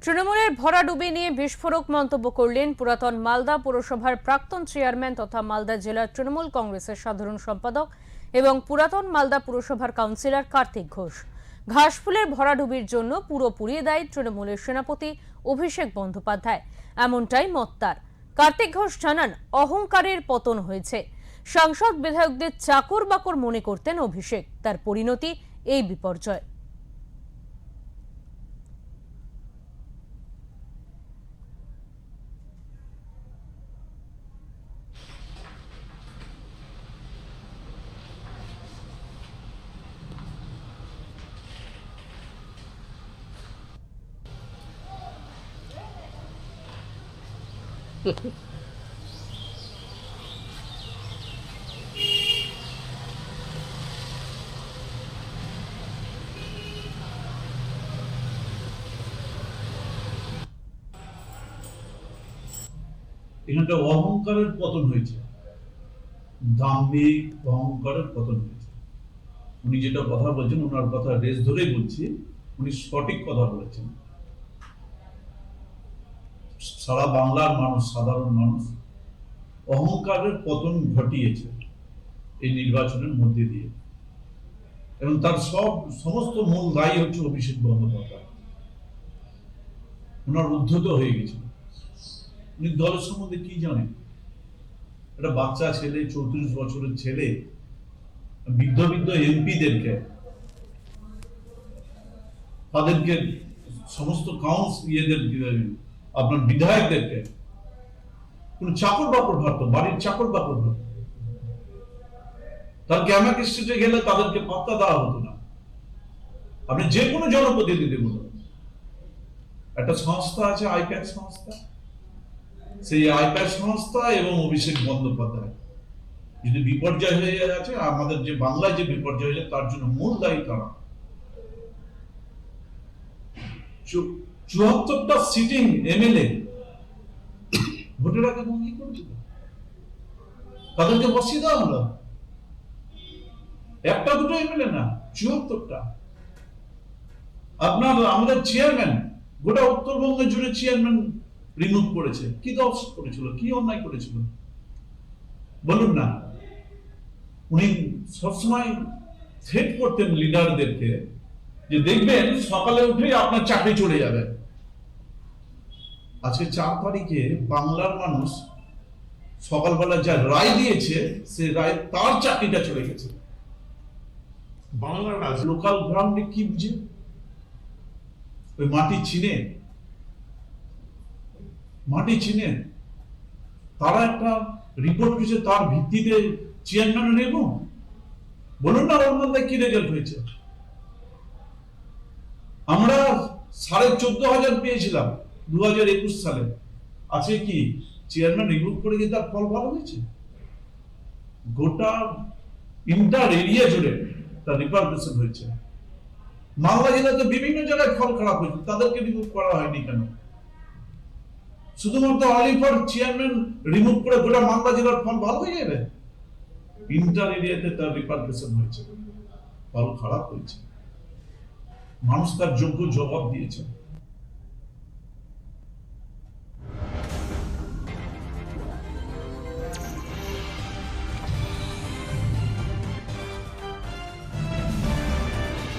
তৃণমূলের ভরাডুবি নিয়ে বিস্ফোরক মন্তব্য করলেন পুরাতন মালদা পুরসভার প্রাক্তন চেয়ারম্যান তথা মালদা জেলার তৃণমূল কংগ্রেসের সাধারণ সম্পাদক এবং পুরাতন মালদা পুরসভার কাউন্সিলর কার্তিক ঘোষ। ঘাসফুলের ভরাডুবির জন্য পুরোপুরি দায়ী তৃণমূলের সেনাপতি অভিষেক বন্দ্যোপাধ্যায়, এমনটাই মত তার। কার্তিক ঘোষ জানান, অহংকারের পতন হয়েছে। সাংসদ বিধায়কদের চাকর বাকর মনে করতেন অভিষেক, তার পরিণতি এই বিপর্যয়। এখানটা অহংকারের পতন হয়েছে, দাম্ভিক অহংকারের পতন হয়েছে। উনি যেটা কথা বলছেন, ওনার কথা রেস ধরেই বলছি, উনি সঠিক কথা বলেছেন। সারা বাংলার মানুষ, সাধারণ মানুষ অহংকারের পতন ঘটিয়েছে এই নির্বাচনের মধ্যে দিয়ে, এবং তার সমস্ত মূল দায়ী হচ্ছে অভিষেক বন্দ্যোপাধ্যায়। ওনার উদ্ধত হয়ে গেছে। উনি দলের সম্বন্ধে কি জানেন? একটা বাচ্চা ছেলে, 34 বছরের ছেলে, বৃদ্ধ বৃদ্ধ এমপিদেরকে, তাদেরকে সমস্ত আপনার বিধায়কদেরকে কোন চাকর বাকর ভাবতো, বাড়ির চাকর বাকর ভাবতো। তার ক্যামেরা স্টেজে গেলে তাদেরকে পাত্তা দেওয়া হতো না। আপনি যে কোনো জনপ্রতিনিধি বলুন, একটা সংস্থা আছে আইপ্যাক সংস্থা, সেই আইপ্যাক সংস্থা এবং অভিষেক বন্দ্যোপাধ্যায় যদি বিপর্যয় হয়ে যাচ্ছে, আমাদের যে বাংলায় যে বিপর্যয় হয়ে যায়, তার জন্য মূল দায়ী তারা। 74টা সিটিং এমএলএ ভোটের আগে কি করেছিল? তাদেরকে বসিয়ে দেওয়া হলো। একটা দুটো এমএলএ না, 74টা। আপনার আমাদের চেয়ারম্যান, গোটা উত্তরবঙ্গ জুড়ে চেয়ারম্যান রিমুভ করেছে। কি দোষ করেছিল, কি অন্যায় করেছিল বলুন না? উনি সবসময় থ্রেট করতেন লিডারদেরকে যে দেখবেন সকালে উঠে আপনার চাকরি চলে যাবে। আজকে 4 তারিখে বাংলার মানুষ সকালবেলা যা রায় দিয়েছে, সে রায় তার চাকরিটা চলে গেছে। বাংলার লোকাল গ্রাউন্ডে কি বুঝে? ওই মাটি চিনে তারা একটা রিপোর্ট করেছে, তার ভিত্তিতে চেয়ারম্যান নেব। বলুন না ওর মধ্যে কি রেজাল্ট হয়েছে? আমরা 14,500 পেয়েছিলাম 2021 সালে। আছে কি চেয়ারম্যান রিমুভ করে গিয়ে তার ফল ভালো হয়েছে? গোটা ইন্টার এরিয়া জুড়ে তার রিপারকেশন হয়েছে। মালদা জেলাতে বিভিন্ন জায়গায় ফল খারাপ হয়েছে, তাদেরকে রিমুভ করা হয়নি কেন? শুধুমাত্র আলিপুর চেয়ারম্যান রিমুভ করে গোটা মালদা জেলার ফল ভালো হয়ে যাবে? ইন্টার এরিয়াতে তার রিপারকেশন হয়েছে, ফল খারাপ হয়েছে। মানুষ তার যোগ্য জবাব দিয়েছে।